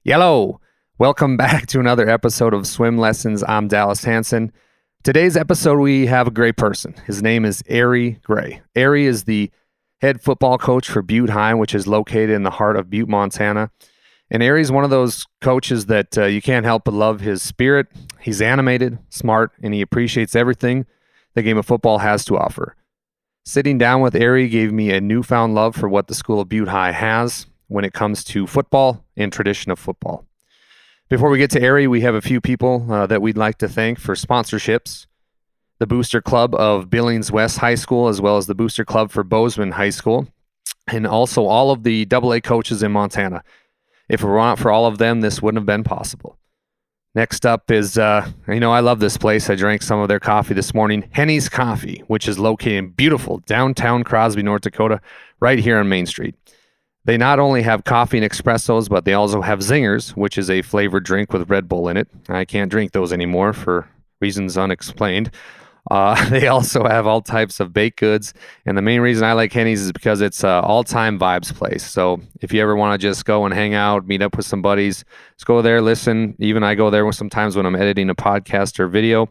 Hello, welcome back to another episode of Swim Lessons. I'm Dallas Hansen. Today's episode, we have a great person. His name is Arie Grey. Arie is the head football coach for Butte High, which is located in the heart of Butte, Montana. And Arie's one of those coaches that you can't help but love his spirit. He's animated, smart, and he appreciates everything the game of football has to offer. Sitting down with Arie gave me a newfound love for what the School of Butte High has when it comes to football and tradition of football. Before we get to Arie, we have a few people that we'd like to thank for sponsorships. The Booster Club of Billings West High School, as well as the Booster Club for Bozeman High School, and also all of the AA coaches in Montana. If it were not for all of them, this wouldn't have been possible. Next up is, I love this place. I drank some of their coffee this morning. Henny's Coffee, which is located in beautiful downtown Crosby, North Dakota, right here on Main Street. They not only have coffee and espressos, but they also have zingers, which is a flavored drink with Red Bull in it. I can't drink those anymore for reasons unexplained. They also have all types of baked goods. And the main reason I like Henny's is because it's an all-time vibes place. So if you ever want to just go and hang out, meet up with some buddies, just go there, listen. Even I go there sometimes when I'm editing a podcast or video.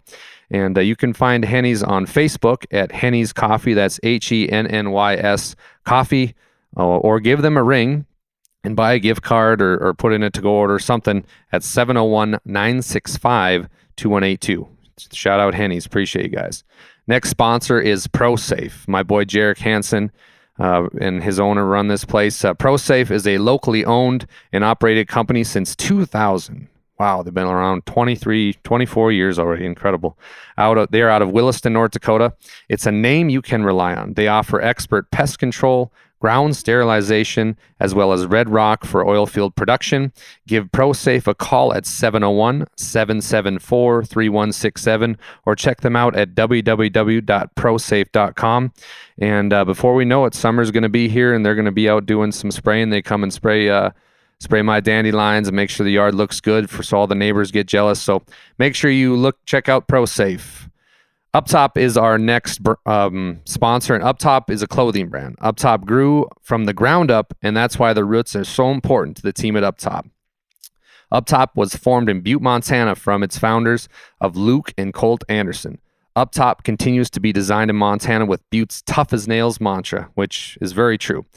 And you can find Henny's on Facebook at Henny's Coffee. That's HENNYS Coffee. Or give them a ring and buy a gift card or put in a to-go order or something at 701-965-2182. Shout out Henny's. Appreciate you guys. Next sponsor is ProSafe. My boy Jarek Hansen and his owner run this place. ProSafe is a locally owned and operated company since 2000. Wow, they've been around 24 years already. Incredible. They're out of Williston, North Dakota. It's a name you can rely on. They offer expert pest control, ground sterilization, as well as red rock for oil field production. Give ProSafe a call at 701-774-3167 or check them out at www.prosafe.com. And before we know it, summer's going to be here and they're going to be out doing some spraying. They come and spray my dandelions and make sure the yard looks good so all the neighbors get jealous. So make sure you check out ProSafe. Uptop is our next sponsor, and Uptop is a clothing brand. Uptop grew from the ground up, and that's why the roots are so important to the team at Uptop. Uptop was formed in Butte, Montana from its founders of Luke and Colt Anderson. Uptop continues to be designed in Montana with Butte's tough as nails mantra, which is very true.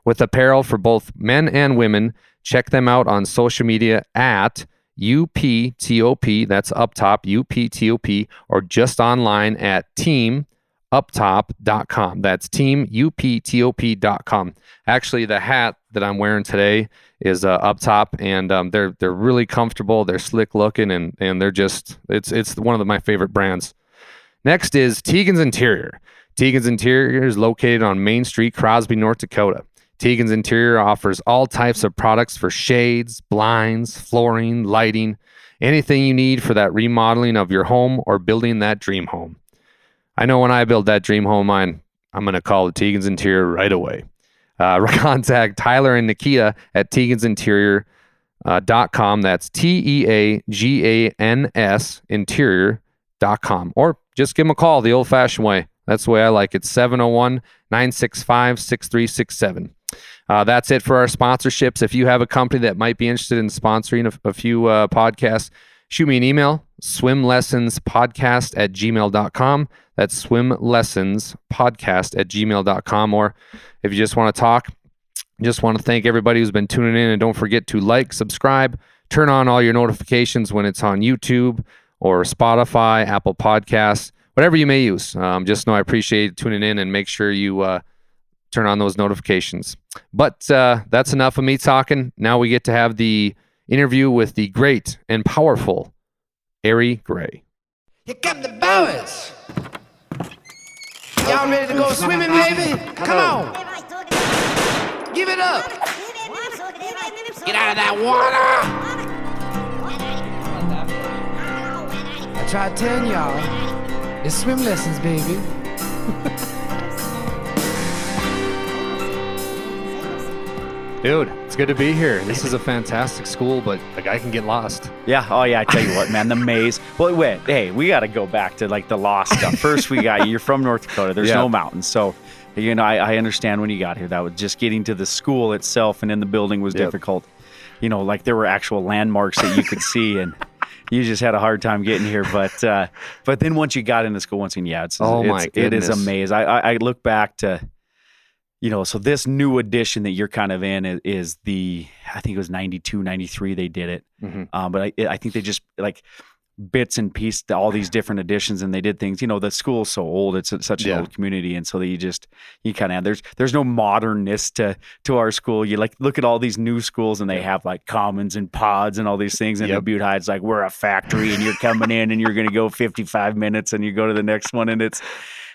With apparel for both men and women, check them out on social media at UPTOP, that's Uptop, UPTOP, or just online at teamuptop.com. That's teamuptop.com. Actually, the hat that I'm wearing today is Uptop, and they're really comfortable. They're slick looking, and they're just it's one of my favorite brands. Next is Tegan's Interior. Tegan's Interior is located on Main Street, Crosby, North Dakota. Tegan's Interior offers all types of products for shades, blinds, flooring, lighting, anything you need for that remodeling of your home or building that dream home. I know when I build that dream home, I'm going to call Tegan's Interior right away. Contact Tyler and Nikita at tegansinterior.com. That's TEAGANS interior.com. Or just give them a call the old-fashioned way. That's the way I like it. 701-965-6367. That's it for our sponsorships. If you have a company that might be interested in sponsoring a few podcasts, shoot me an email, swimlessonspodcast@gmail.com. That's swimlessonspodcast@gmail.com. Or if you just want to talk, just want to thank everybody who's been tuning in. And don't forget to like, subscribe, turn on all your notifications when it's on YouTube or Spotify, Apple Podcasts, whatever you may use. Just know I appreciate tuning in, and make sure you turn on those notifications. But that's enough of me talking. Now we get to have the interview with the great and powerful Arie Grey. Here come the boys. Y'all ready to go swimming, baby? Come on. Give it up. Get out of that water. I tried telling y'all, it's swim lessons, baby. Dude, it's good to be here. This is a fantastic school, but a guy can get lost. Yeah. Oh, yeah. I tell you what, man, the maze. Well, wait. Hey, we got to go back to like the lost stuff. First, you're from North Dakota. There's no mountains. So, I understand when you got here, that was just getting to the school itself and in the building was difficult. like there were actual landmarks that you could see, and you just had a hard time getting here. But then once you got into school, it is amazing. I look back to, so this new edition that you're kind of in is I think it was 92, 93 they did it. Mm-hmm. But I think they just like bits and pieces, all these different editions, and they did things, the school's so old, it's such an old community. And so you kind of, there's no modernness to our school. You like look at all these new schools and they have like commons and pods and all these things. And Butte High, it's like, we're a factory and you're coming in and you're going to go 55 minutes and you go to the next one.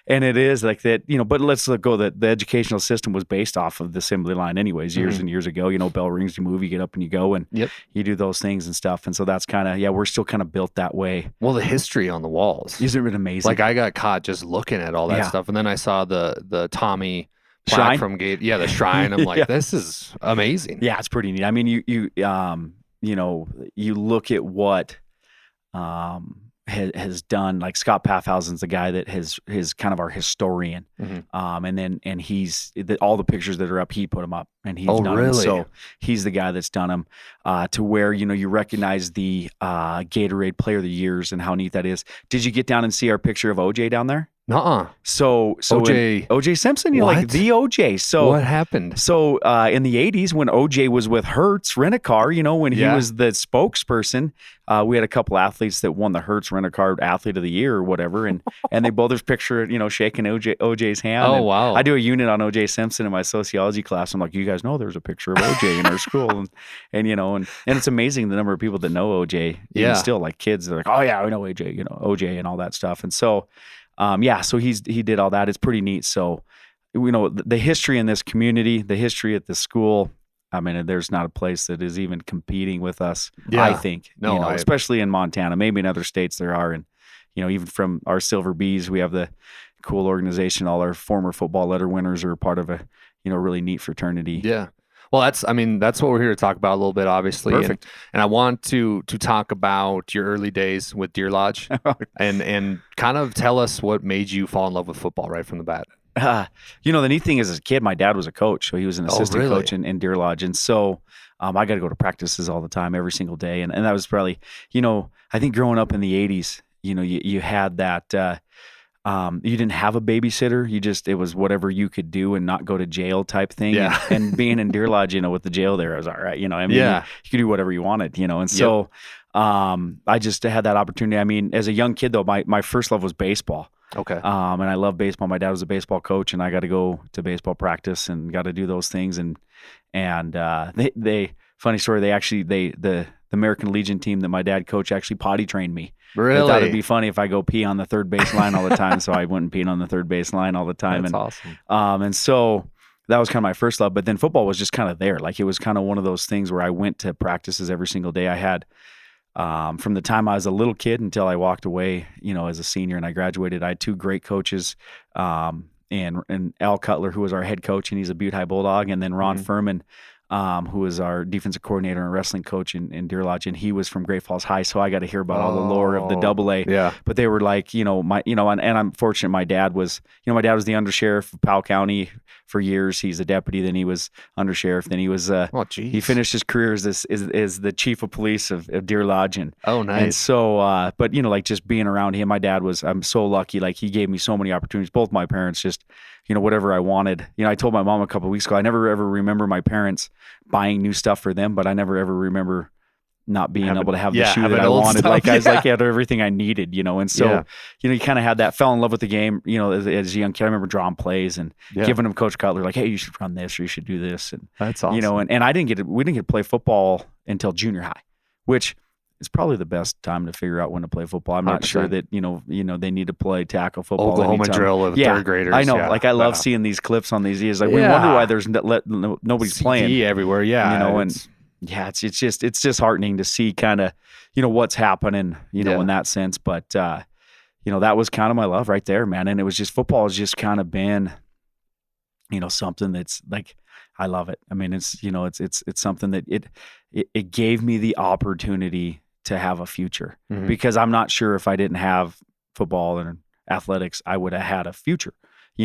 And it is like that, but let's go that the educational system was based off of the assembly line anyways, years and years ago. Bell rings, you move, you get up and you go, and you do those things and stuff. And so that's kind of, we're still kind of built that way. Well, the history on the walls. Isn't it amazing? Like I got caught just looking at all that stuff. And then I saw the Tommy plaque from Gate. Yeah, the shrine. I'm like, this is amazing. Yeah, it's pretty neat. I mean, you look at what has done, like Scott Paffhausen's the guy that is kind of our historian. And he's all the pictures that are up, he put them up, and he's done them. So he's the guy that's done them to where, you recognize the Gatorade Player of the Years and how neat that is. Did you get down and see our picture of OJ down there? Nuh-uh. So OJ Simpson, like the OJ. So what happened? So in the 80s when OJ was with Hertz Rent-A-Car, when he was the spokesperson, we had a couple athletes that won the Hertz Rent-A-Car Athlete of the Year or whatever, and they both there's picture, shaking OJ's hand. Oh, wow. I do a unit on OJ Simpson in my sociology class. I'm like, you guys know there's a picture of OJ in our school, and it's amazing the number of people that know OJ. Even still, like kids, they're like, oh yeah, I know AJ, OJ and all that stuff, and so. So he did all that. It's pretty neat. So, the history in this community, the history at the school, I mean, there's not a place that is even competing with us, I think. No, especially in Montana. Maybe in other states there are. And, even from our Silver Bees, we have the cool organization. All our former football letter winners are part of a, really neat fraternity. Yeah. Well, that's what we're here to talk about a little bit, obviously. Perfect. And I want to talk about your early days with Deer Lodge and kind of tell us what made you fall in love with football right from the bat. The neat thing is, as a kid, my dad was a coach, so he was an assistant coach in Deer Lodge. And so I got to go to practices all the time, every single day. And that was probably, I think growing up in the 80s, you had that you didn't have a babysitter. It was whatever you could do and not go to jail type thing. Yeah. And being in Deer Lodge, with the jail there, I was all right. You could do whatever you wanted, and so I just had that opportunity. I mean, as a young kid though, my first love was baseball. Okay. And I love baseball. My dad was a baseball coach, and I got to go to baseball practice and got to do those things. And they funny story, the American Legion team that my dad coached actually potty trained me. Really? I thought it'd be funny if I go pee on the third base line all the time, so I wouldn't pee on the third base line all the time. That's awesome. awesome. And so that was kind of my first love. But then football was just kind of there. Like it was kind of one of those things where I went to practices every single day. I had from the time I was a little kid until I walked away, as a senior and I graduated. I had two great coaches, and Al Cutler, who was our head coach, and he's a Butte High Bulldog, and then Ron Furman, who was our defensive coordinator and wrestling coach in Deer Lodge, and he was from Great Falls High, so I got to hear about all the lore of the AA. Yeah. But they were like, and I'm fortunate. My dad was the undersheriff of Powell County for years. He's a deputy, then he was undersheriff, then he was. He finished his career as the chief of police of Deer Lodge, and nice. And so, but like just being around him, my dad I'm so lucky. Like he gave me so many opportunities. Both my parents just. Whatever I wanted. I told my mom a couple of weeks ago, I never ever remember my parents buying new stuff for them, but I never ever remember not being able to have the shoe that I wanted. Stuff. Like I was like, I had everything I needed, and so, you kind of had that, fell in love with the game, as a young kid. I remember drawing plays and giving them Coach Cutler, like, hey, you should run this or you should do this. And that's awesome. And we didn't get to play football until junior high, which is probably the best time to figure out when to play football. I'm not 100%. Sure that, they need to play tackle football. Oklahoma drill of third graders. I know. Yeah. Like I love seeing these clips on these years. Like we wonder why there's nobody's CD playing everywhere. Yeah. It's just heartening to see kind of, what's happening, in that sense. But, that was kind of my love right there, man. And it was just, football has just kind of been, something that's like, I love it. I mean, it's something that it gave me the opportunity to have a future, because I'm not sure if I didn't have football and athletics, I would have had a future,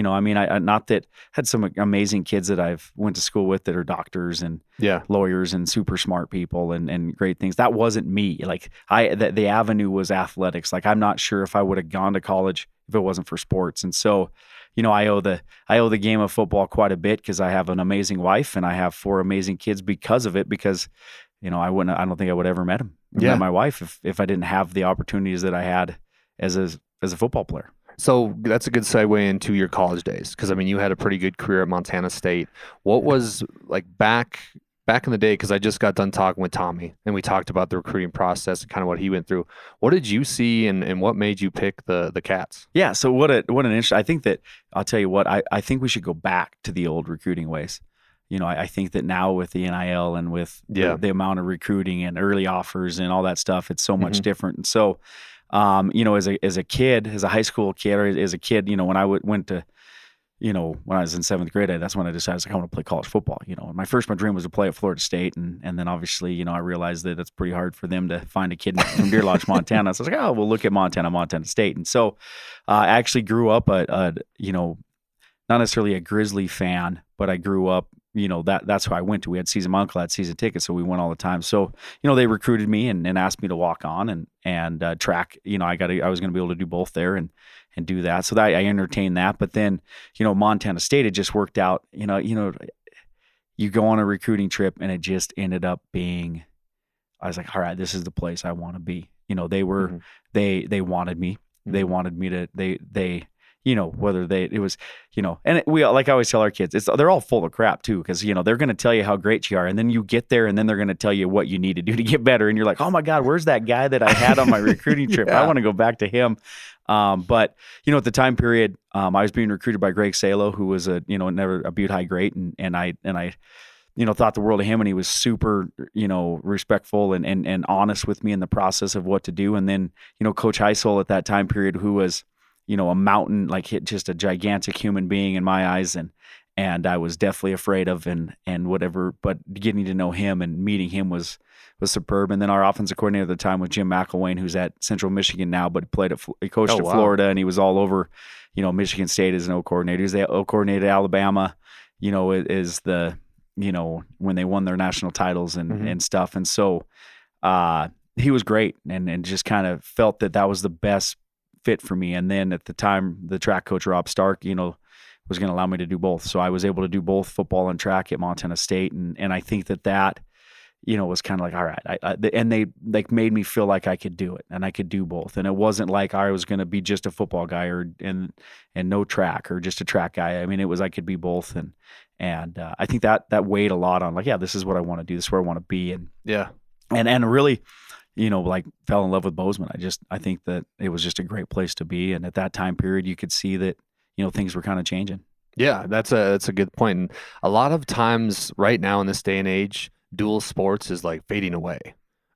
I mean, I not that had some amazing kids that I've went to school with that are doctors and lawyers and super smart people and great things. That wasn't me. Like the avenue was athletics. Like I'm not sure if I would have gone to college if it wasn't for sports. And so, I owe the game of football quite a bit because I have an amazing wife and I have 4 amazing kids because of it. Because I don't think I would ever met my wife if I didn't have the opportunities that I had as a football player. So that's a good segue into your college days, because I mean, you had a pretty good career at Montana State. What was like back in the day? Because I just got done talking with Tommy, and we talked about the recruiting process and kind of what he went through. What did you see, and what made you pick the Cats? Yeah. So what an interesting. I think that I'll tell you what. I think we should go back to the old recruiting ways. I think that now with the NIL and with the amount of recruiting and early offers and all that stuff, it's so much different. And so, as a kid, as a high school kid, or as a kid, when I went to, when I was in 7th grade, that's when I decided I want to play college football. My dream was to play at Florida State, and then obviously, I realized that it's pretty hard for them to find a kid from Deer Lodge, Montana. So I was like, oh, we'll look at Montana State. And so, I actually grew up not necessarily a Grizzly fan, but I grew up. That's who I went to. We had my uncle had season tickets, so we went all the time. So, they recruited me and asked me to walk on and track. I was going to be able to do both there and do that. So that I entertained that. But then, Montana State, it just worked out. You go on a recruiting trip and it just ended up being. I was like, all right, this is the place I want to be. They were they wanted me. They wanted me to whether it was, and we, like I always tell our kids, they're all full of crap too. Cause they're going to tell you how great you are. And then you get there and then they're going to tell you what you need to do to get better. And you're like, oh my God, where's that guy that I had on my recruiting trip? I want to go back to him. But at the time period, I was being recruited by Greg Salo, who was never a Butte High great. And I thought the world of him, and he was super, respectful and honest with me in the process of what to do. And then, Coach Heisel at that time period, who was, a mountain, like just a gigantic human being in my eyes. And I was definitely afraid of and whatever, but getting to know him and meeting him was superb. And then our offensive coordinator at the time was Jim McElwain, who's at Central Michigan now, but he coached at Florida, and he was all over, Michigan State as an O coordinator. He's the O coordinator at Alabama, is the, when they won their national titles and stuff. And so he was great and just kind of felt that was the best fit for me. And then at the time, the track coach, Rob Stark, was going to allow me to do both. So I was able to do both football and track at Montana State. And I think that, was kind of like, all right. And they made me feel like I could do it and I could do both. And it wasn't like I was going to be just a football guy and no track or just a track guy. I mean, it was, I could be both. And I think that weighed a lot on like, this is what I want to do. This is where I want to be. And really, fell in love with Bozeman. I think that it was just a great place to be. And at that time period, you could see that, things were kind of changing. Yeah, that's a good point. And a lot of times right now in this day and age, dual sports is like fading away.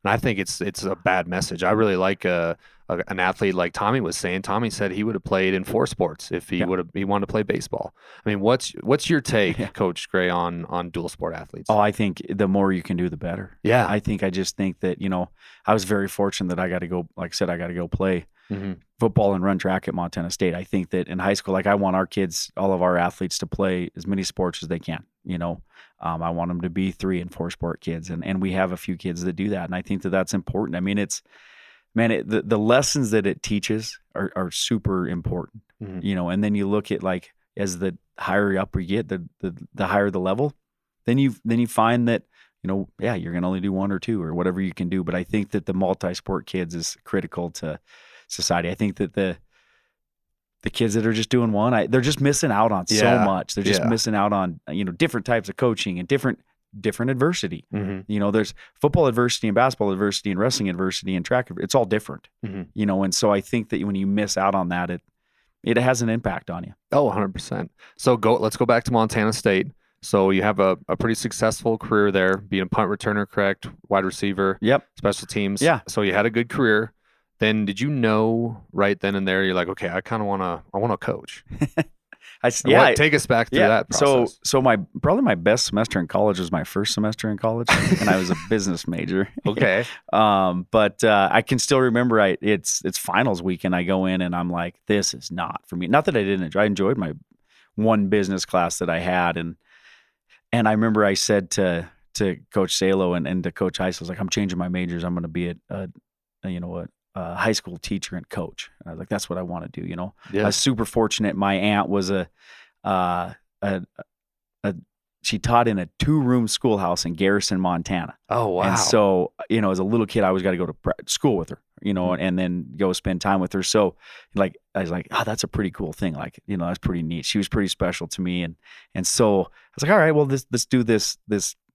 And I think it's a bad message. I really like an athlete like Tommy was saying. Tommy said he would have played in 4 sports if he wanted to play baseball. I mean, what's your take, Coach Grey, on dual sport athletes? Oh, I think the more you can do, the better. Yeah. I just think that, I was very fortunate that I got to go, like I said, I got to go play football and run track at Montana State. I think that in high school, like I want our kids, all of our athletes to play as many sports as they can, I want them to be 3 and 4 sport kids. And we have a few kids that do that. And I think that that's important. I mean, the lessons that it teaches are super important, and then you look at like, as the higher up you get, the higher the level, then you find that, you're going to only do 1 or 2 or whatever you can do. But I think that the multi-sport kids is critical to society. I think that the kids that are just doing one, they're just missing out on so much. They're just missing out on, different types of coaching and different adversity. There's football adversity and basketball adversity and wrestling adversity and track. It's all different, and so I think that when you miss out on that, it has an impact on you. Oh, 100%. So let's go back to Montana State. So you have a pretty successful career there, being a punt returner, correct? Wide receiver. Yep. Special teams. Yeah. So you had a good career. Then did you know right then and there, you're like, okay, I kind of want to coach? Take us back through that process. So probably my best semester in college was my first semester in college, and I was a business major. Okay. But I can still remember it's finals week, and I go in and I'm like, this is not for me. Not that I didn't enjoy. I enjoyed one business class that I had. And I remember I said to Coach Salo and to Coach Heiss, I was like, I'm changing my majors. I'm going to be a high school teacher and coach. And I was like, that's what I want to do. Yeah. I was super fortunate. My aunt was she taught in a 2-room schoolhouse in Garrison, Montana. Oh, wow. And so, as a little kid, I always got to go to school with her, and then go spend time with her. So like, I was like, oh, that's a pretty cool thing. Like, that's pretty neat. She was pretty special to me. And so I was like, all right, well, let's do this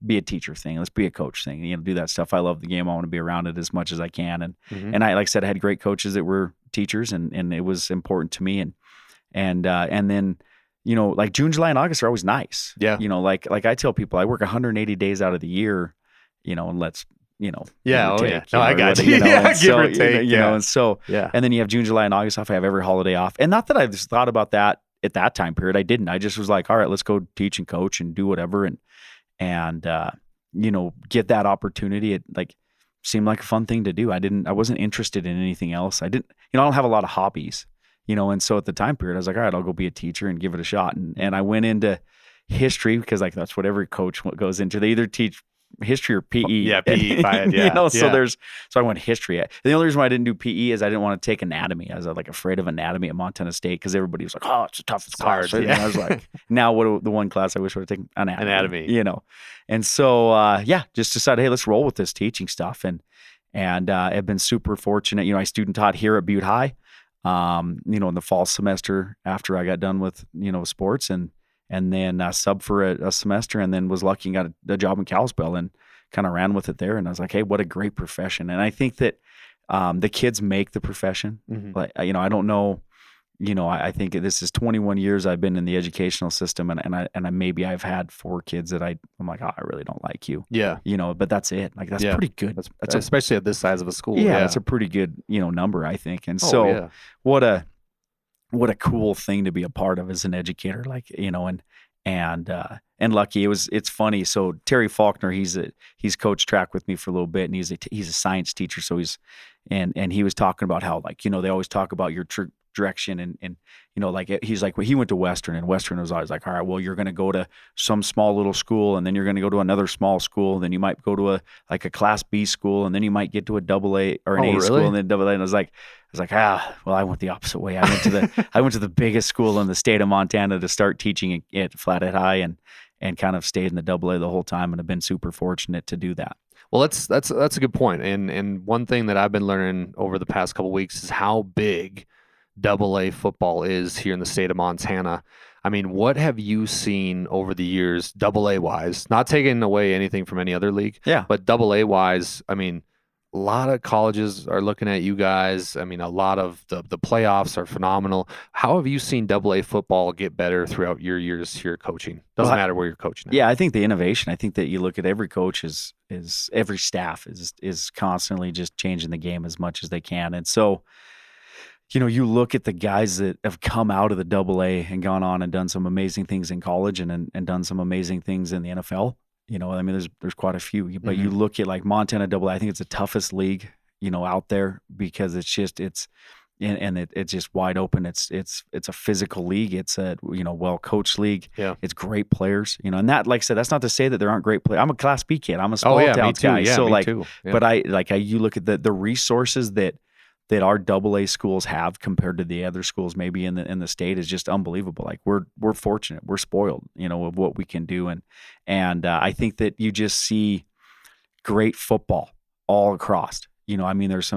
be a teacher thing. Let's be a coach thing, do that stuff. I love the game. I want to be around it as much as I can. And I, like I said, I had great coaches that were teachers and it was important to me. And then, like June, July, and August are always nice. Yeah. Like I tell people, I work 180 days out of the year, and let's, Yeah. give or Yeah. take, No, I got whatever, you. Yeah, and give so, or take. and so, Yeah. and then you have June, July, and August off. I have every holiday off. And not that I just thought about that at that time period. I didn't. I just was like, all right, let's go teach and coach and do whatever. And get that opportunity. It like seemed like a fun thing to do. I wasn't interested in anything else. I don't have a lot of hobbies, and so at the time period, I was like, all right, I'll go be a teacher and give it a shot. And I went into history because like that's what every coach goes into. They either teach history or PE. Yeah, PE. Yeah. So I went history. The only reason why I didn't do PE is I didn't want to take anatomy. I was like afraid of anatomy at Montana State because everybody was like, oh, it's the toughest class. hard. And I was like, now what the one class I wish I would have taken? Anatomy. And so just decided, hey, let's roll with this teaching stuff. And I've been super fortunate. I student taught here at Butte High. In the fall semester after I got done with sports and then sub for a semester and then was lucky and got a job in Kalispell and kind of ran with it there. And I was like, hey, what a great profession. And I think that the kids make the profession. Like, I don't know, I think this is 21 years I've been in the educational system and I maybe I've had 4 kids that I'm like, oh, I really don't like you. Yeah. But that's it. Like, that's pretty good. That's especially at this size of a school. Yeah. That's a pretty good, number, I think. And what a cool thing to be a part of as an educator, like, and lucky. It's funny. So Terry Faulkner, he's coached track with me for a little bit, and he's a science teacher. So and he was talking about how, like, they always talk about your direction and like he's like, well, he went to Western, and Western was always like, all right, well, you're going to go to some small little school, and then you're going to go to another small school, then you might go to a class B school, and then you might get to a AA or an A school, and then AA. And I was like, well, I went the opposite way. I went to the biggest school in the state of Montana to start teaching at Flathead High and kind of stayed in the AA the whole time, and have been super fortunate to do that. Well, that's a good point. And one thing that I've been learning over the past couple of weeks is how big AA football is here in the state of Montana. I mean, what have you seen over the years, AA wise? Not taking away anything from any other league, but AA wise. I mean, a lot of colleges are looking at you guys. I mean, a lot of the playoffs are phenomenal. How have you seen AA football get better throughout your years here coaching? Doesn't matter where you're coaching. Yeah, I think the innovation. I think that you look at every coach is every staff is constantly just changing the game as much as they can, and so. You look at the guys that have come out of the AA and gone on and done some amazing things in college and done some amazing things in the NFL. I mean, there's quite a few, but you look at like Montana AA, I think it's the toughest league, out there because it's just it's just wide open. It's a physical league. It's a well coached league. Yeah, it's great players. And that, like I said, that's not to say that there aren't great players. I'm a Class B kid. I'm a small town guy. Yeah, so me like, too. Yeah. But you look at the resources that our AA schools have compared to the other schools maybe in the state is just unbelievable. Like we're fortunate, we're spoiled, of what we can do, and I think that you just see great football all across. I mean, there's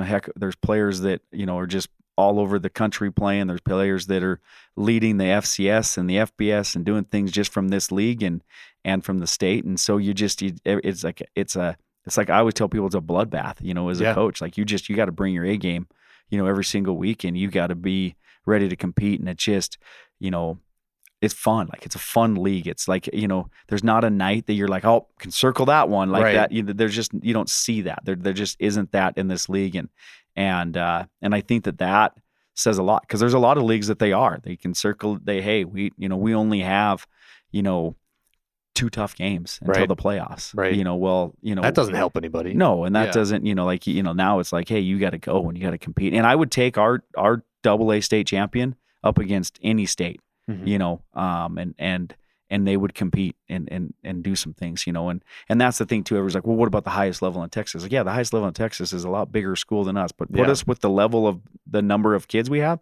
players that are just all over the country playing. There's players that are leading the FCS and the FBS and doing things just from this league and from the state, and so it's like I always tell people, it's a bloodbath, as a coach. Like you got to bring your A game, every single week, and you got to be ready to compete. And it's just, it's fun. Like it's a fun league. It's like, there's not a night that you're like, oh, can circle that one like that. There's just, you don't see that. There just isn't that in this league. And I think that says a lot, because there's a lot of leagues that they can circle. We only have, 2 tough games until the playoffs. Right. That doesn't help anybody. No. And that doesn't, now it's like, hey, you got to go and you got to compete. And I would take our AA state champion up against any state. you know, and they would compete and do some things, you know, and that's the thing too. Everyone's like, well, what about the highest level in Texas? Like, yeah, the highest level in Texas is a lot bigger school than us, but put us with the level of the number of kids we have,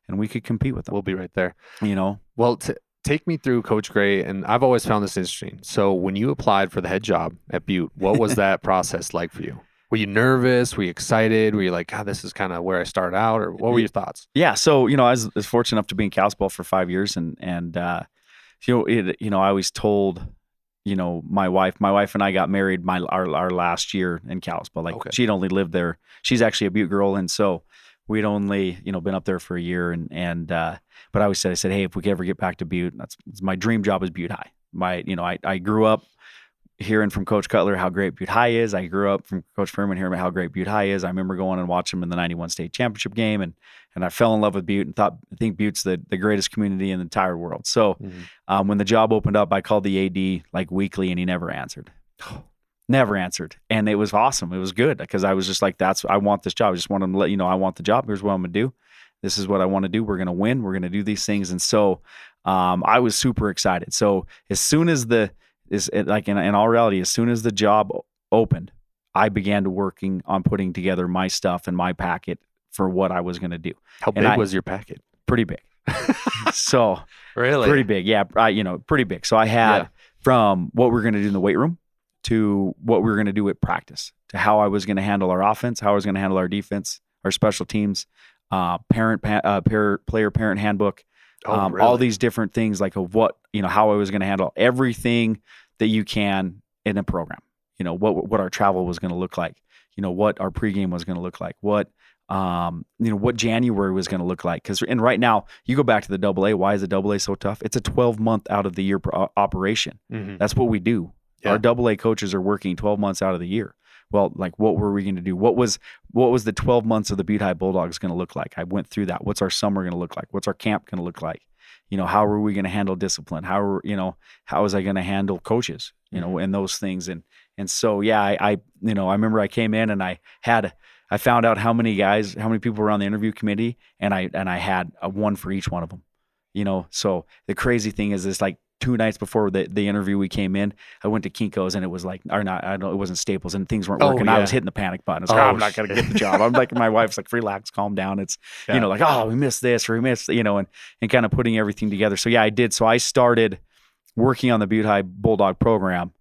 and we could compete with them. We'll be right there. You know, well, take me through Coach Grey, and I've always found this interesting. So when you applied for the head job at Butte, what was that process like for you? Were you nervous? Were you excited? Were you like, God, this is kind of where I started out, or what were your thoughts? Yeah, so you know, I was fortunate enough to be in Kalispell for 5 years, and you know, I always told, you know, my wife and I got married our last year in Kalispell. Like she'd only lived there. She's actually a Butte girl. And so we'd only, you know, been up there for a year. But I always said, hey, if we could ever get back to Butte, that's my dream job is Butte High. You know, I grew up hearing from Coach Cutler how great Butte High is. I grew up from Coach Furman hearing about how great Butte High is. I remember going and watching them in the 91 state championship game, and I fell in love with Butte and I think Butte's the greatest community in the entire world. So when the job opened up, I called the AD like weekly, and he never answered. Never answered. And it was awesome. It was good because I was just like, I want this job. I just want him to let you know I want the job. Here's what I'm going to do. This is what I want to do. We're going to win. We're going to do these things. And so I was super excited. So as soon as in all reality, as soon as the job opened, I began to working on putting together my stuff and my packet for what I was going to do. How big was your packet? Pretty big. So really pretty big. Yeah. Pretty big. So I had from what we were going to do in the weight room to what we were going to do at practice, to how I was going to handle our offense, how I was going to handle our defense, our special teams, player parent handbook, really? All these different things, like of what, you know, how I was going to handle everything that you can in a program, you know, what our travel was going to look like, you know, what our pregame was going to look like, what, you know, what January was going to look like. And right now you go back to the AA. Why is the AA so tough? It's a 12-month out of the year operation. That's what we do. Yeah. Our AA coaches are working 12 months out of the year. Well, like, what were we going to do? What was the 12 months of the Butte High Bulldogs going to look like? I went through that. What's our summer going to look like? What's our camp going to look like? You know, how are we going to handle discipline? How was I going to handle coaches? You know, and those things. And so, yeah, I remember I came in and I found out how many people were on the interview committee, and I had a one for each one of them. You know, so the crazy thing is like 2 nights before the interview we came in, I went to Kinko's, and it was like, it wasn't Staples, and things weren't working. I was hitting the panic button. I was like, I'm not going to get the job. I'm like, my wife's like, relax, calm down. It's, you know, like, oh, we missed this or we missed, you know, and kind of putting everything together. So yeah, I did. So I started working on the Butte High Bulldog program,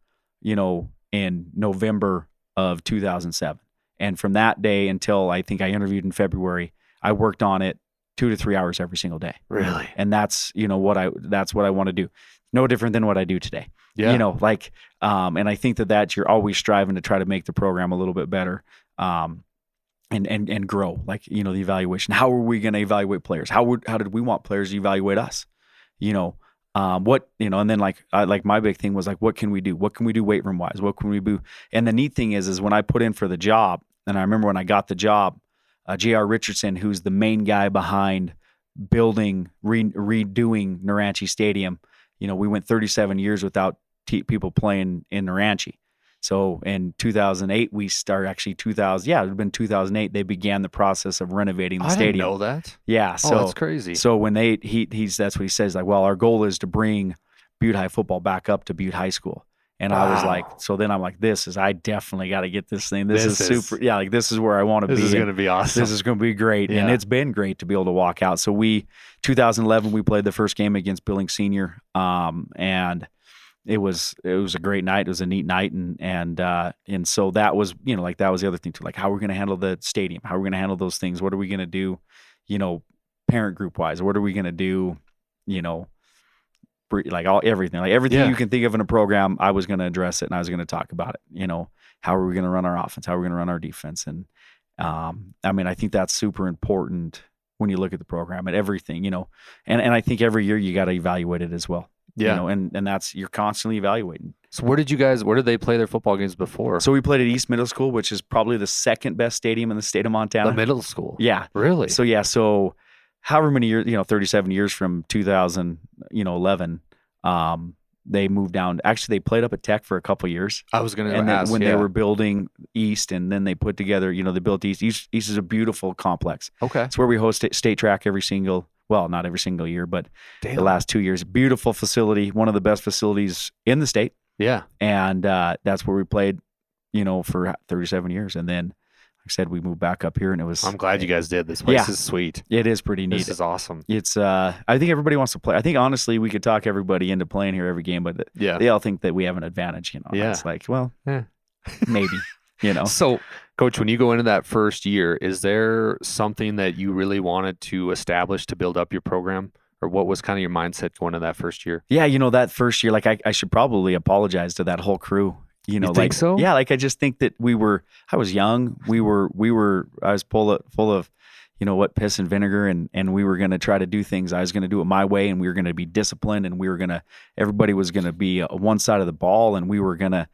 you know, in November of 2007. And from that day until I think I interviewed in February, I worked on it 2 to 3 hours every single day. Really? And that's, you know, that's what I want to do. No different than what I do today. Yeah. You know, like, and I think that you're always striving to try to make the program a little bit better, and grow, like, you know, the evaluation. How are we going to evaluate players? How did we want players to evaluate us? You know, what, you know, and then like my big thing was like, what can we do? What can we do weight room wise? What can we do? And the neat thing is when I put in for the job, and I remember when I got the job, J.R. Richardson, who's the main guy behind building, redoing Naranche Stadium. You know, we went 37 years without people playing in Naranche. So in 2008, it would have been 2008, they began the process of renovating the stadium. I didn't know that. Yeah. So that's crazy. So when that's what he says, like, well, our goal is to bring Butte High football back up to Butte High School. And I was like, so then I'm like, I definitely got to get this thing. This is super. Yeah. Like, this is where I want to be. This is going to be awesome. This is going to be great. Yeah. And it's been great to be able to walk out. So 2011, we played the first game against Billings Senior. And it was a great night. It was a neat night. And so that was, you know, like, that was the other thing too. Like, how are we going to handle the stadium? How are we going to handle those things? What are we going to do, you know, parent group wise? What are we going to do, you know, like everything you can think of in a program, I was going to address it and I was going to talk about it. You know, how are we going to run our offense? How are we going to run our defense? And I mean, I think that's super important when you look at the program and everything, you know, and I think every year you got to evaluate it as well. Yeah. You know, and that's, you're constantly evaluating. So where did they play their football games before? So we played at East Middle School, which is probably the second best stadium in the state of Montana. The middle school? Yeah. Really? So however many years, you know, 37 years from 2011, they moved down. Actually, they played up at Tech for a couple of years. I was going to ask, when they were building East, and then they put together, you know, they built East. East is a beautiful complex. Okay. It's where we host state track every single, well, not every single year, but Damn. the last 2 years. Beautiful facility, one of the best facilities in the state. Yeah. And that's where we played, for 37 years. And then, like I said, we moved back up here, and it was. I'm glad you guys did. This place is sweet. It is pretty neat. This is awesome. It's. I think everybody wants to play. I think honestly, we could talk everybody into playing here every game, but they all think that we have an advantage. Yeah. It's like, well, maybe. So, Coach, when you go into that first year, is there something that you really wanted to establish to build up your program? Or what was kind of your mindset going into that first year? Yeah, that first year, like I should probably apologize to that whole crew. You think so? Yeah, like I just think that I was young. I was full of, what, piss and vinegar, and we were going to try to do things. I was going to do it my way, and we were going to be disciplined, and everybody was going to be one side of the ball, and we were going to,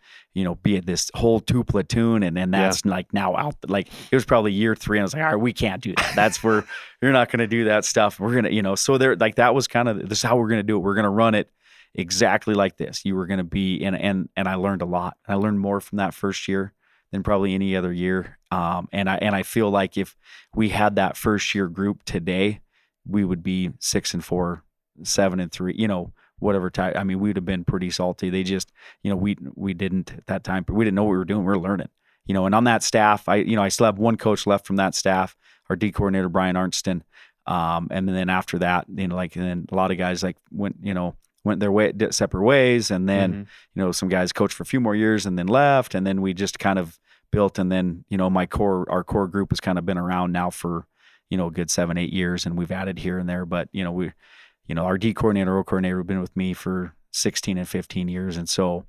be at this whole 2 platoon, and that's like now out. Like it was probably year 3, and I was like, all right, we can't do that. That's where you're not going to do that stuff. We're going to, so there, like that was kind of, this is how we're going to do it. We're going to run it exactly like this. You were going to be, and I learned a lot. I learned more from that first year than probably any other year. And I feel like if we had that first year group today, we would be 6-4, 7-3, whatever time. I mean, we'd have been pretty salty. They just, we didn't at that time, we didn't know what we were doing. We were learning, and on that staff, I still have one coach left from that staff, our D coordinator, Brian Arnston. And then after that, and then a lot of guys went their way, separate ways. And then, some guys coached for a few more years and then left. And then we just kind of built. And then, our core group has kind of been around now for, a good 7-8 years. And we've added here and there. But, our D coordinator, O coordinator have been with me for 16 and 15 years. And so,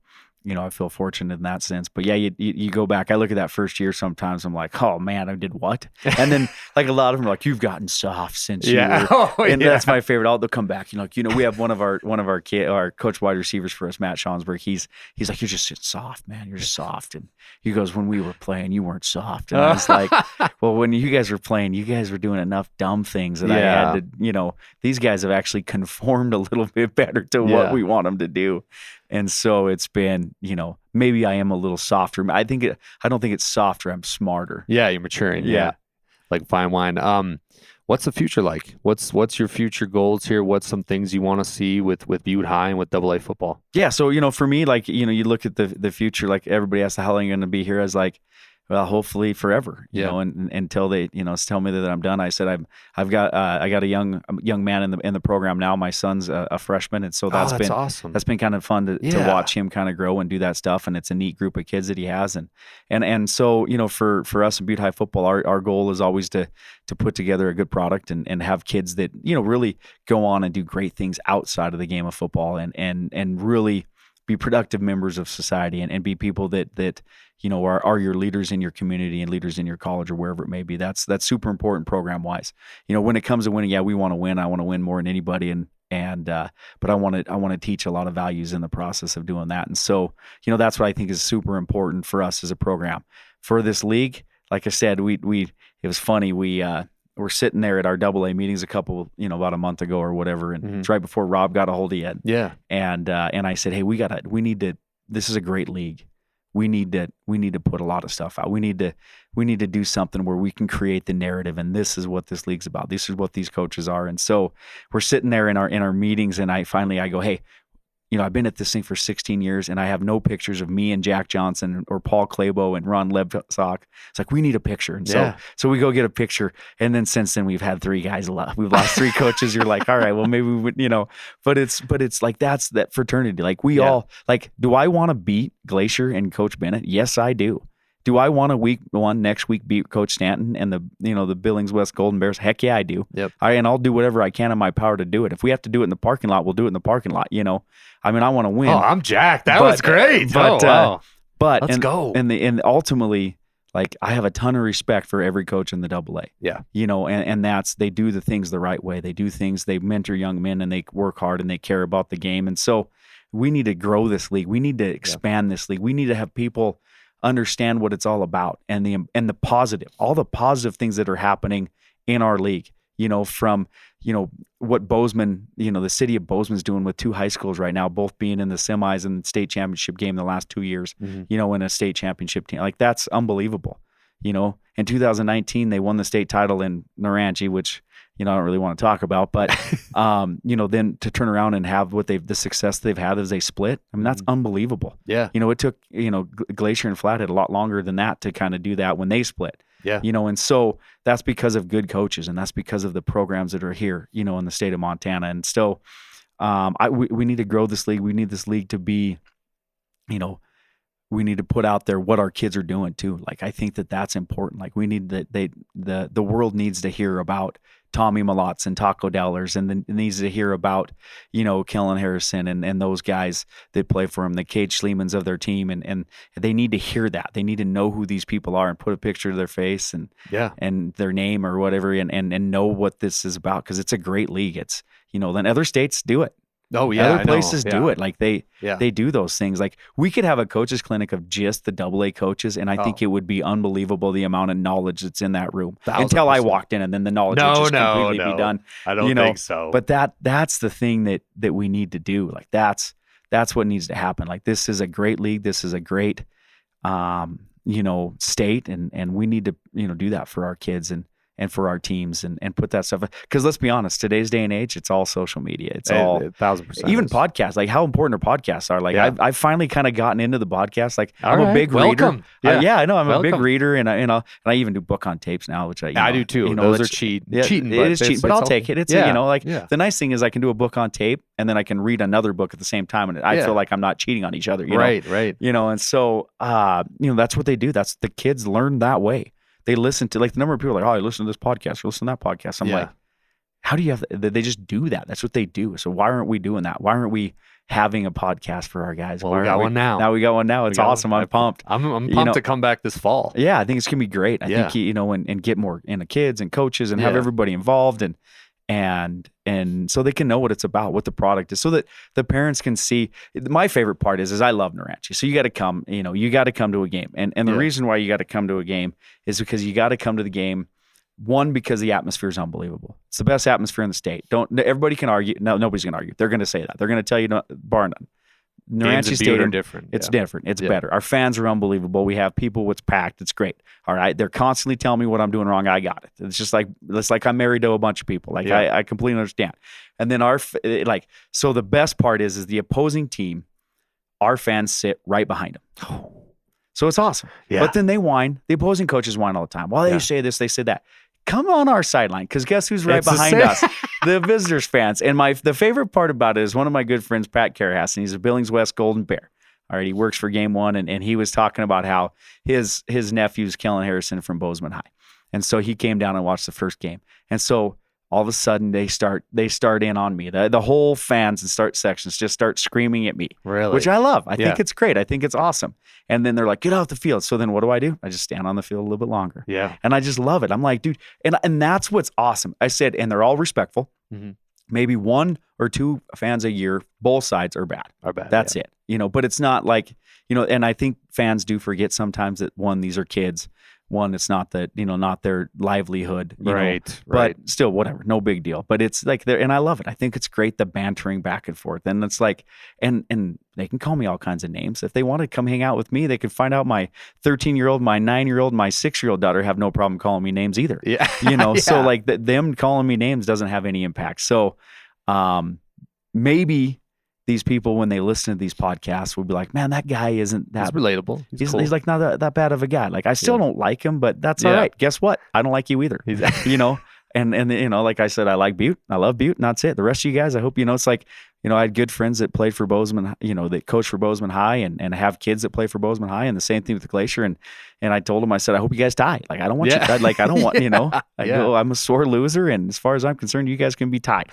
I feel fortunate in that sense. But yeah, you go back. I look at that first year sometimes. I'm like, oh man, I did what? And then a lot of them are like, you've gotten soft since you were. And that's my favorite. They'll come back. We have one of our our coach wide receivers for us, Matt Schonsberg. He's like, you're just soft, man. You're just soft. And he goes, when we were playing, you weren't soft. And I was like, well, when you guys were playing, you guys were doing enough dumb things that I had to, these guys have actually conformed a little bit better to what we want them to do. And so it's been, maybe I am a little softer. I don't think it's softer. I'm smarter. Yeah, you're maturing. Yeah. Like fine wine. What's the future like? What's your future goals here? What's some things you want to see with Butte High and with AA football? Yeah. So, for me, you look at the future, like everybody asks how long you're going to be here. I was like, well, hopefully forever, and until they, tell me that I'm done. I said, I got a young man in the program now. My son's a freshman. And so that's been awesome. That's been kind of fun to watch him kind of grow and do that stuff. And it's a neat group of kids that he has. And so, for us in Butte High football, our goal is always to put together a good product and have kids that, really go on and do great things outside of the game of football and really be productive members of society and be people that are your leaders in your community and leaders in your college or wherever it may be. That's super important program wise. When it comes to winning, we want to win. I want to win more than anybody. But I want to teach a lot of values in the process of doing that. And so, that's what I think is super important for us as a program. For this league, like I said, it was funny. We were sitting there at our AA meetings about a month ago or whatever. And it's right before Rob got a hold of you. Yeah. And I said, hey, this is a great league. We need to put a lot of stuff out. We need to do something where we can create the narrative, and this is what this league's about. This is what these coaches are. And so we're sitting there in our meetings, and I go, hey, I've been at this thing for 16 years, and I have no pictures of me and Jack Johnson or Paul Clabo and Ron Lebsock. It's like, we need a picture. And so we go get a picture. And then since then we've had 3 guys left. We've lost 3 coaches. You're like, all right, well, maybe we would, but it's like, that's that fraternity. Like all, like, do I want to beat Glacier and Coach Bennett? Yes, I do. Do I want to next week beat Coach Stanton and the Billings West Golden Bears? Heck yeah, I do. Yep. And I'll do whatever I can in my power to do it. If we have to do it in the parking lot, we'll do it in the parking lot. I want to win. Oh, I'm jacked. That was great. But wow. Let's go. And ultimately, like, I have a ton of respect for every coach in the AA. Yeah. And that's, they do the things the right way. They do things, they mentor young men, and they work hard, and they care about the game. And so we need to grow this league. We need to expand this league. We need to have people understand what it's all about and the positive, all the positive things that are happening in our league, from, what Bozeman, the city of Bozeman's doing with 2 high schools right now, both being in the semis and state championship game the last 2 years, in a state championship team. Like, that's unbelievable. In 2019, they won the state title in Naranji, which, I don't really want to talk about, but, then to turn around and have the success they've had as they split, I mean, that's unbelievable. Yeah. It took, Glacier and Flathead a lot longer than that to kind of do that when they split. Yeah. And so that's because of good coaches, and that's because of the programs that are here, in the state of Montana. And so we need to grow this league. We need this league to be, we need to put out there what our kids are doing too. Like, I think that's important. Like, we need the world needs to hear about Tommy Malotz and Taco Dellers, and then needs to hear about, Kellen Harrison and those guys that play for him, the Cade Schliemans of their team. And they need to hear that. They need to know who these people are and put a picture of their face and their name or whatever, and know what this is about. 'Cause it's a great league. It's, then other states do it. Oh yeah, other places do it. Like they do those things. Like, we could have a coaches clinic of just the AA coaches, and I think it would be unbelievable the amount of knowledge that's in that room. 1,000%. Until I walked in, and then the knowledge would just completely be done. I don't think so. But that's the thing that we need to do. Like, that's what needs to happen. Like, this is a great league. This is a great state, and we need to do that for our kids and for our teams and put that stuff. Because let's be honest, today's day and age, it's all social media. It's all 1,000%. Even podcasts. Like, how important are podcasts are. Like, I've finally kind of gotten into the podcast. Like, I'm a big reader. Yeah, I know. I'm a big reader, and I even do book on tapes now, which I do too. Those are cheating. It is cheating, but I'll take it. It's the nice thing is I can do a book on tape, and then I can read another book at the same time, and I feel like I'm not cheating on each other. Right. And so that's what they do. That's the kids learn that way. They listen to, like, the number of people are like, oh, I listen to this podcast, or listen to that podcast. I'm like, how do you have? They just do that. That's what they do. So why aren't we doing that? Why aren't we having a podcast for our guys? Well, we got one now. Now we got one now. It's awesome. I'm pumped. I'm pumped to come back this fall. Yeah, I think it's gonna be great. I think and get more into kids and coaches and have everybody involved and so they can know what it's about, what the product is, so that the parents can see. My favorite part is I love Naranchi. So you got to come, you got to come to a game. And the reason why you got to come to a game is because you got to come to the game. One, because the atmosphere is unbelievable. It's the best atmosphere in the state. Everybody can argue. No, nobody's going to argue. They're going to say that. They're going to tell you, bar none. Naranchi Stadium, different. It's different. It's better. Our fans are unbelievable. We have people. It's packed. It's great. All right. They're constantly telling me what I'm doing wrong. I got it. It's like I'm married to a bunch of people. Like, I completely understand. And then so the best part is the opposing team, our fans sit right behind them. So it's awesome. Yeah. But then they whine. The opposing coaches whine all the time. Well, they say this, they say that. Come on our sideline, because guess who's right behind us? The visitors fans. And the favorite part about it is one of my good friends, Pat Carahasson. He's a Billings West Golden Bear. All right, he works for Game One, and he was talking about how his nephew's Kellen Harrison from Bozeman High. And so he came down and watched the first game. And so all of a sudden they start in on me. The whole fans and sections just start screaming at me. Really? Which I love. I think it's great. I think it's awesome. And then they're like, get off the field. So then what do? I just stand on the field a little bit longer. Yeah. And I just love it. I'm like, dude, and that's what's awesome. I said, and they're all respectful. Mm-hmm. Maybe one or two fans a year, both sides are bad. That's it. But it's not like, and I think fans do forget sometimes that, one, these are kids. One, it's not that, not their livelihood, right. But still, whatever, no big deal. But it's like, and I love it. I think it's great, the bantering back and forth. And it's like, and they can call me all kinds of names. If they want to come hang out with me, they can find out my 13-year-old, my 9-year-old, my 6-year-old daughter have no problem calling me names either. Yeah. So like them calling me names doesn't have any impact. So maybe these people, when they listen to these podcasts, will be like, man, that guy isn't that... He's relatable. He's like not that bad of a guy. Like, I still don't like him, but that's all right. Guess what? I don't like you either. And like I said, I like Butte. I love Butte, and that's it. The rest of you guys, I hope, it's like, I had good friends that played for Bozeman, that coach for Bozeman High and have kids that play for Bozeman High, and the same thing with the Glacier. And I told them, I said, I hope you guys die. Like, I don't want you to die. Like, I don't want, go, I'm a sore loser, and as far as I'm concerned, you guys can be tied.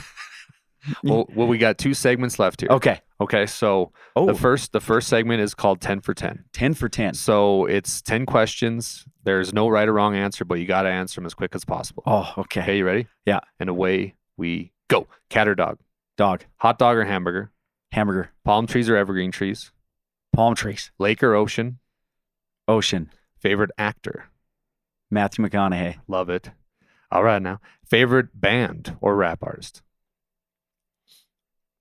Well, we got 2 segments left here. Okay. So the first segment is called 10 for 10. 10 for 10. So it's 10 questions. There's no right or wrong answer, but you got to answer them as quick as possible. Oh, okay. Okay, you ready? Yeah. And away we go. Cat or dog? Dog. Hot dog or hamburger? Hamburger. Palm trees or evergreen trees? Palm trees. Lake or ocean? Ocean. Favorite actor? Matthew McConaughey. Love it. All right, now. Favorite band or rap artist?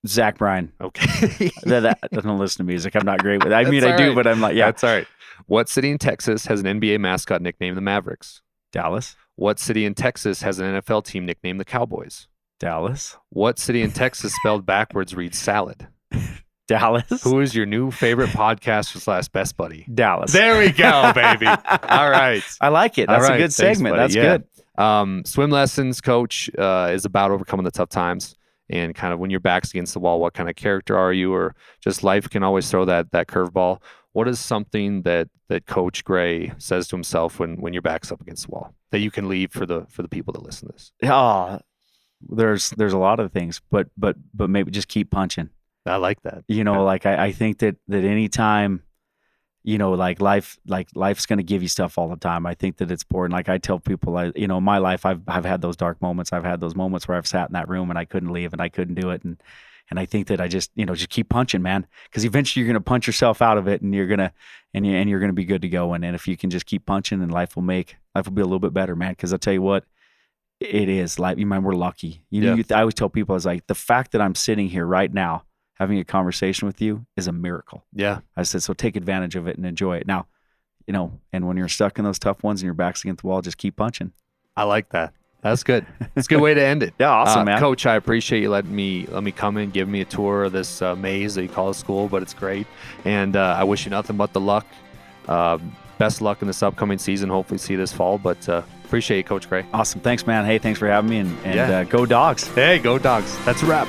Zach Bryan. Okay. I don't listen to music. I'm not great with it. I mean, I do, but I'm like, yeah. That's all right. What city in Texas has an NBA mascot nicknamed the Mavericks? Dallas. What city in Texas has an NFL team nicknamed the Cowboys? Dallas. What city in Texas spelled backwards reads salad? Dallas. Who is your new favorite podcaster / best buddy? Dallas. There we go, baby. All right. I like it. That's All right. a good segment. Thanks, That's good. Swim lessons coach is about overcoming the tough times, and kind of when your back's against the wall, what kind of character are you, or just life can always throw that curveball. What is something that Coach Grey says to himself when your back's up against the wall that you can leave for the people that listen to this? There's a lot of things, but maybe just keep punching. I like that. Like I think that anytime, like life's going to give you stuff all the time. I think that it's important. Like I tell people, my life, I've had those dark moments. I've had those moments where I've sat in that room and I couldn't leave and I couldn't do it. And I think that I just, just keep punching, man, because eventually you're going to punch yourself out of it and you're going to be good to go. And if you can just keep punching, and life will be a little bit better, man. Because I'll tell you what, it is like, we're lucky. I always tell people, I was like, the fact that I'm sitting here right now having a conversation with you is a miracle. Yeah. I said, so take advantage of it and enjoy it. Now, and when you're stuck in those tough ones and your back's against the wall, just keep punching. I like that. That's good. It's a good way to end it. Yeah, awesome, man. Coach, I appreciate you letting me come in, give me a tour of this maze that you call a school, but it's great. And I wish you nothing but the luck. Best luck in this upcoming season. Hopefully see you this fall, but appreciate you, Coach Grey. Awesome. Thanks, man. Hey, thanks for having me, and go Dogs. Hey, go Dogs. That's a wrap.